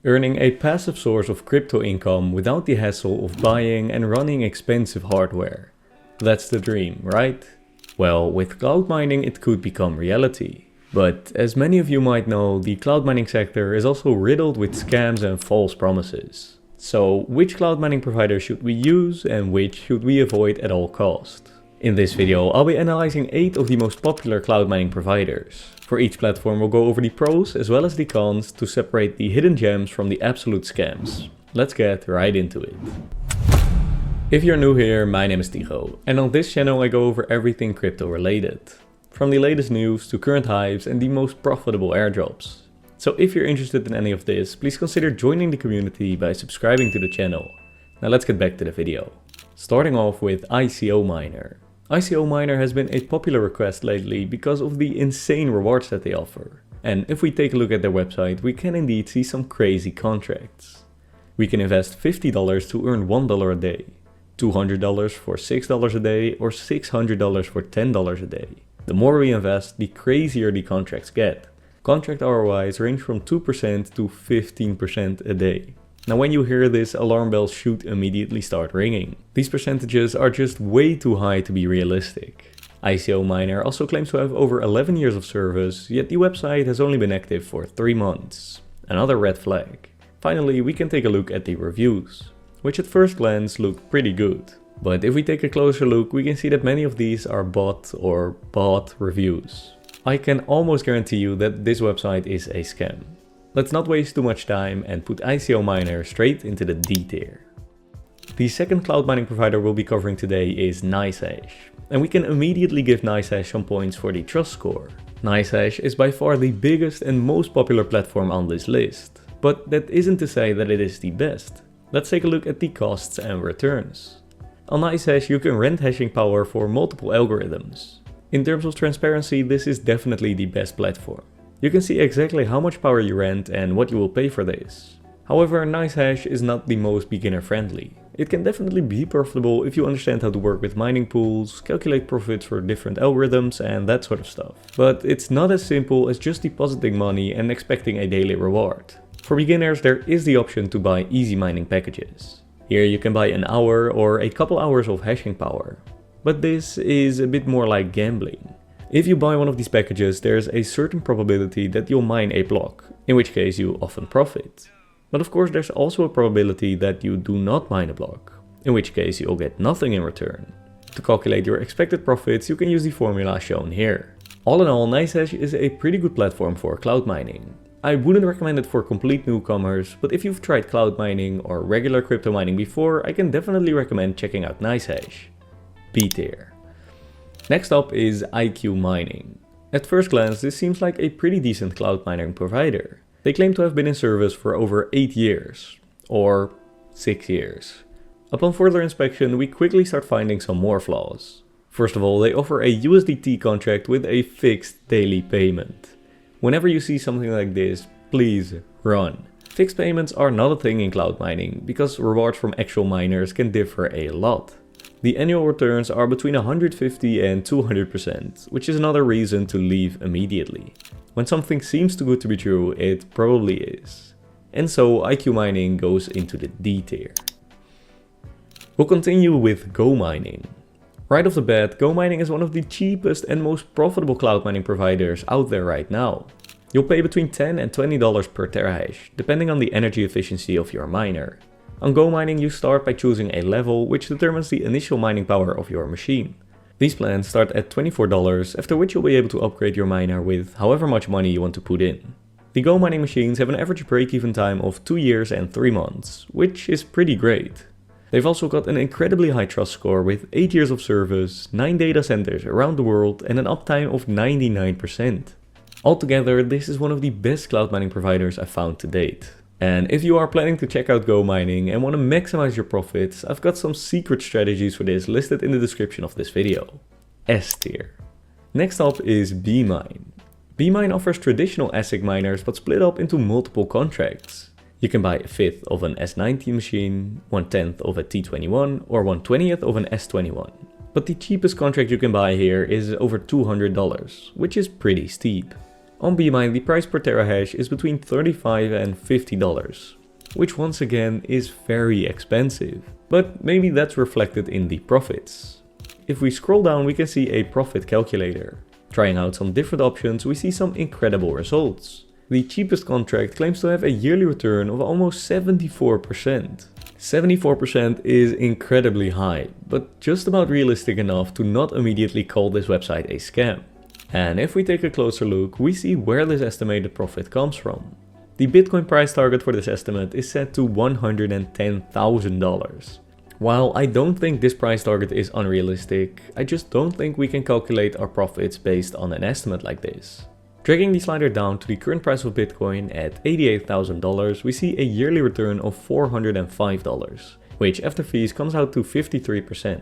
earning a passive source of crypto income without the hassle of buying and running expensive hardware. That's the dream, right? Well, with cloud mining it could become reality. But as many of you might know, the cloud mining sector is also riddled with scams and false promises. So which cloud mining provider should we use and which should we avoid at all costs? In this video, I'll be analyzing 8 of the most popular cloud mining providers. For each platform we'll go over the pros as well as the cons to separate the hidden gems from the absolute scams. Let's get right into it. If you're new here, my name is Tigo, and on this channel I go over everything crypto related. From the latest news to current hypes and the most profitable airdrops. So if you're interested in any of this, please consider joining the community by subscribing to the channel. Now let's get back to the video. Starting off with ICO Miner. ICO Miner has been a popular request lately because of the insane rewards that they offer. And if we take a look at their website, we can indeed see some crazy contracts. We can invest $50 to earn $1 a day, $200 for $6 a day, or $600 for $10 a day. The more we invest, the crazier the contracts get. Contract ROIs range from 2% to 15% a day. Now when you hear this, alarm bells should immediately start ringing. These percentages are just way too high to be realistic. ICO Miner also claims to have over 11 years of service, yet the website has only been active for 3 months. Another red flag. Finally, we can take a look at the reviews, which at first glance look pretty good. But if we take a closer look, we can see that many of these are bot or bought reviews. I can almost guarantee you that this website is a scam. Let's not waste too much time and put ICO Miner straight into the D tier. The second cloud mining provider we'll be covering today is NiceHash, and we can immediately give NiceHash some points for the trust score. NiceHash is by far the biggest and most popular platform on this list, but that isn't to say that it is the best. Let's take a look at the costs and returns. On NiceHash you can rent hashing power for multiple algorithms. In terms of transparency, this is definitely the best platform. You can see exactly how much power you rent and what you will pay for this. However, NiceHash is not the most beginner friendly. It can definitely be profitable if you understand how to work with mining pools, calculate profits for different algorithms and that sort of stuff. But it's not as simple as just depositing money and expecting a daily reward. For beginners there is the option to buy easy mining packages. Here you can buy an hour or a couple hours of hashing power. But this is a bit more like gambling. If you buy one of these packages, there's a certain probability that you'll mine a block, in which case you often profit. But of course there's also a probability that you do not mine a block, in which case you'll get nothing in return. To calculate your expected profits, you can use the formula shown here. All in all, NiceHash is a pretty good platform for cloud mining. I wouldn't recommend it for complete newcomers, but if you've tried cloud mining or regular crypto mining before, I can definitely recommend checking out NiceHash. B tier. Next up is ICO Mining. At first glance this seems like a pretty decent cloud mining provider. They claim to have been in service for over 8 years, or 6 years. Upon further inspection we quickly start finding some more flaws. First of all, they offer a USDT contract with a fixed daily payment. Whenever you see something like this, please run. Fixed payments are not a thing in cloud mining because rewards from actual miners can differ a lot. The annual returns are between 150 and 200%, which is another reason to leave immediately. When something seems too good to be true, it probably is. And so ICO Mining goes into the D tier. We'll continue with GoMining. Right off the bat, GoMining is one of the cheapest and most profitable cloud mining providers out there right now. You'll pay between $10 and $20 per terahash, depending on the energy efficiency of your miner. On GoMining you start by choosing a level which determines the initial mining power of your machine. These plans start at $24, after which you'll be able to upgrade your miner with however much money you want to put in. The GoMining machines have an average break-even time of 2 years and 3 months, which is pretty great. They've also got an incredibly high trust score with 8 years of service, 9 data centers around the world and an uptime of 99%. Altogether, this is one of the best cloud mining providers I've found to date. And if you are planning to check out GoMining and want to maximize your profits, I've got some secret strategies for this listed in the description of this video. S tier. Next up is BeMine. BeMine offers traditional ASIC miners but split up into multiple contracts. You can buy a fifth of an S19 machine, 1/10 of a T21 or 1/20th of an S21. But the cheapest contract you can buy here is over $200, which is pretty steep. On BeMine, the price per terahash is between $35 and $50, which once again is very expensive, but maybe that's reflected in the profits. If we scroll down, we can see a profit calculator. Trying out some different options, we see some incredible results. The cheapest contract claims to have a yearly return of almost 74%. 74% is incredibly high, but just about realistic enough to not immediately call this website a scam. And if we take a closer look, we see where this estimated profit comes from. The Bitcoin price target for this estimate is set to $110,000. While I don't think this price target is unrealistic, I just don't think we can calculate our profits based on an estimate like this. Dragging the slider down to the current price of Bitcoin at $88,000, we see a yearly return of $405, which after fees comes out to 53%.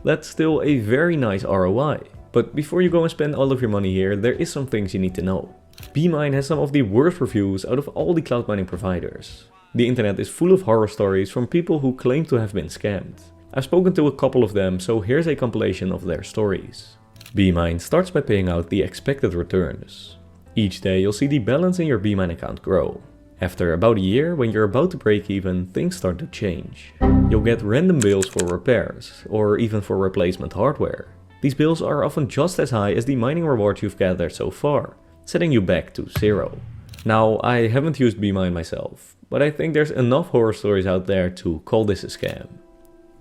That's still a very nice ROI. But before you go and spend all of your money here, there is some things you need to know. BeMine has some of the worst reviews out of all the cloud mining providers. The internet is full of horror stories from people who claim to have been scammed. I've spoken to a couple of them, so here's a compilation of their stories. BeMine starts by paying out the expected returns. Each day you'll see the balance in your BeMine account grow. After about a year, when you're about to break even, things start to change. You'll get random bills for repairs, or even for replacement hardware. These bills are often just as high as the mining rewards you've gathered so far, setting you back to zero. Now, I haven't used BeMine myself, but I think there's enough horror stories out there to call this a scam.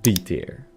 D tier.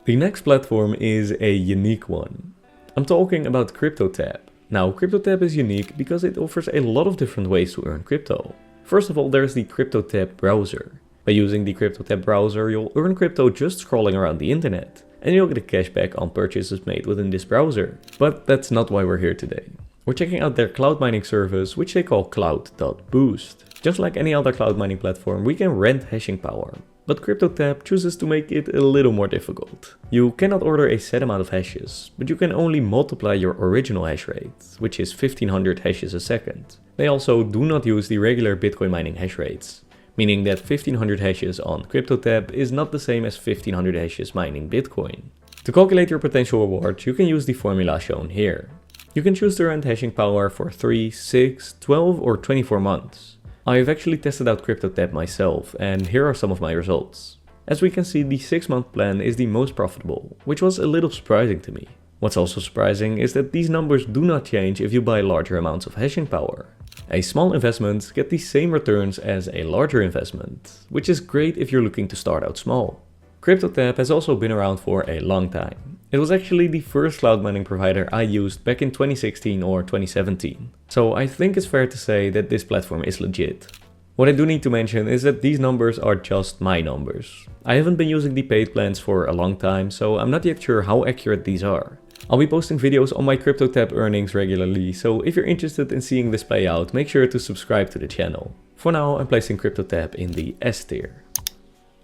The next platform is a unique one. I'm talking about CryptoTab. Now, CryptoTab is unique because it offers a lot of different ways to earn crypto. First of all, there's the CryptoTab browser. By using the CryptoTab browser, you'll earn crypto just scrolling around the internet, and you'll get a cashback on purchases made within this browser. But that's not why we're here today. We're checking out their cloud mining service, which they call cloud.boost. Just like any other cloud mining platform, we can rent hashing power. But CryptoTab chooses to make it a little more difficult. You cannot order a set amount of hashes, but you can only multiply your original hash rate, which is 1500 hashes a second. They also do not use the regular Bitcoin mining hash rates, meaning that 1500 hashes on CryptoTab is not the same as 1500 hashes mining Bitcoin. To calculate your potential rewards, you can use the formula shown here. You can choose to rent hashing power for 3, 6, 12 or 24 months. I've actually tested out CryptoTab myself, and here are some of my results. As we can see, the 6-month plan is the most profitable, which was a little surprising to me. What's also surprising is that these numbers do not change if you buy larger amounts of hashing power. A small investment gets the same returns as a larger investment, which is great if you're looking to start out small. CryptoTab has also been around for a long time. It was actually the first cloud mining provider I used back in 2016 or 2017. So I think it's fair to say that this platform is legit. What I do need to mention is that these numbers are just my numbers. I haven't been using the paid plans for a long time, so I'm not yet sure how accurate these are. I'll be posting videos on my CryptoTab earnings regularly, so if you're interested in seeing this play out, make sure to subscribe to the channel. For now, I'm placing CryptoTab in the S tier.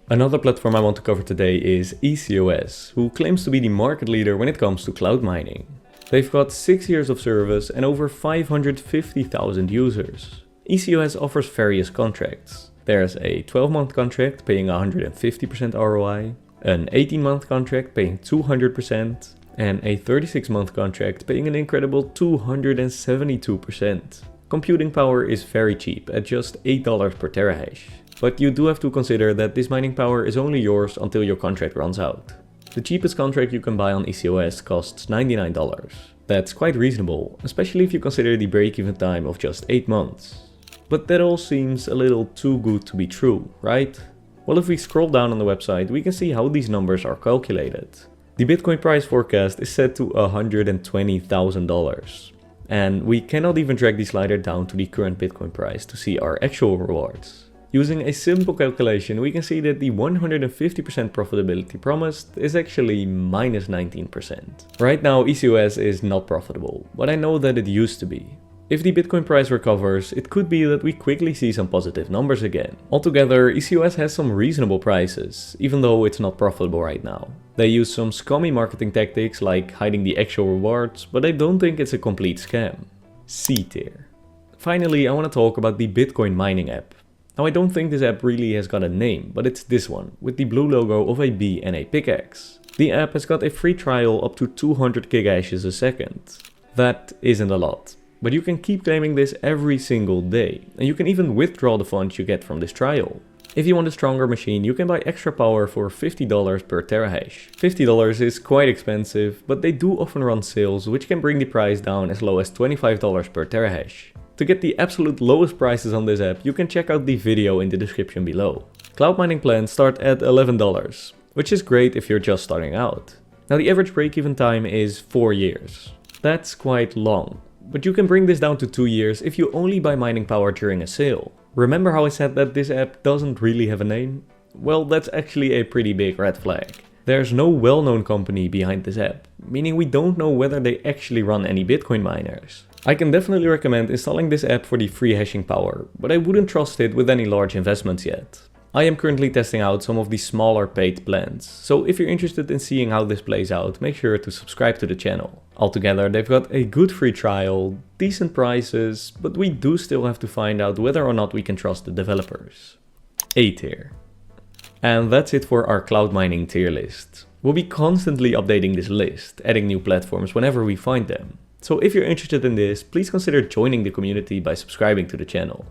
Another platform I want to cover today is ECOS, who claims to be the market leader when it comes to cloud mining. They've got 6 years of service and over 550,000 users. ECOS offers various contracts. There's a 12-month contract paying 150% ROI, an 18-month contract paying 200%, and a 36-month contract paying an incredible 272%. Computing power is very cheap at just $8 per terahash. But you do have to consider that this mining power is only yours until your contract runs out. The cheapest contract you can buy on ECOS costs $99. That's quite reasonable, especially if you consider the break-even time of just 8 months. But that all seems a little too good to be true, right? Well, if we scroll down on the website, we can see how these numbers are calculated. The Bitcoin price forecast is set to $120,000. And we cannot even drag the slider down to the current Bitcoin price to see our actual rewards. Using a simple calculation, we can see that the 150% profitability promised is actually minus 19%. Right now, ECOS is not profitable, but I know that it used to be. If the Bitcoin price recovers, it could be that we quickly see some positive numbers again. Altogether, ECOS has some reasonable prices, even though it's not profitable right now. They use some scummy marketing tactics like hiding the actual rewards, but I don't think it's a complete scam. C tier. Finally, I want to talk about the Bitcoin mining app. Now, I don't think this app really has got a name, but it's this one, with the blue logo of a bee and a pickaxe. The app has got a free trial up to 200 gigahashes a second. That isn't a lot, But you can keep claiming this every single day, and you can even withdraw the funds you get from this trial. If you want a stronger machine, you can buy extra power for $50 per terahash. $50 is quite expensive, but they do often run sales which can bring the price down as low as $25 per terahash. To get the absolute lowest prices on this app, you can check out the video in the description below. Cloud mining plans start at $11, which is great if you're just starting out. Now the average break-even time is 4 years. That's quite long, but you can bring this down to 2 years if you only buy mining power during a sale. Remember how I said that this app doesn't really have a name? Well, that's actually a pretty big red flag. There's no well-known company behind this app, meaning we don't know whether they actually run any Bitcoin miners. I can definitely recommend installing this app for the free hashing power, but I wouldn't trust it with any large investments yet. I am currently testing out some of the smaller paid plans, so if you're interested in seeing how this plays out, make sure to subscribe to the channel. Altogether, they've got a good free trial, decent prices, but we do still have to find out whether or not we can trust the developers. A tier. And that's it for our cloud mining tier list. We'll be constantly updating this list, adding new platforms whenever we find them. So if you're interested in this, please consider joining the community by subscribing to the channel.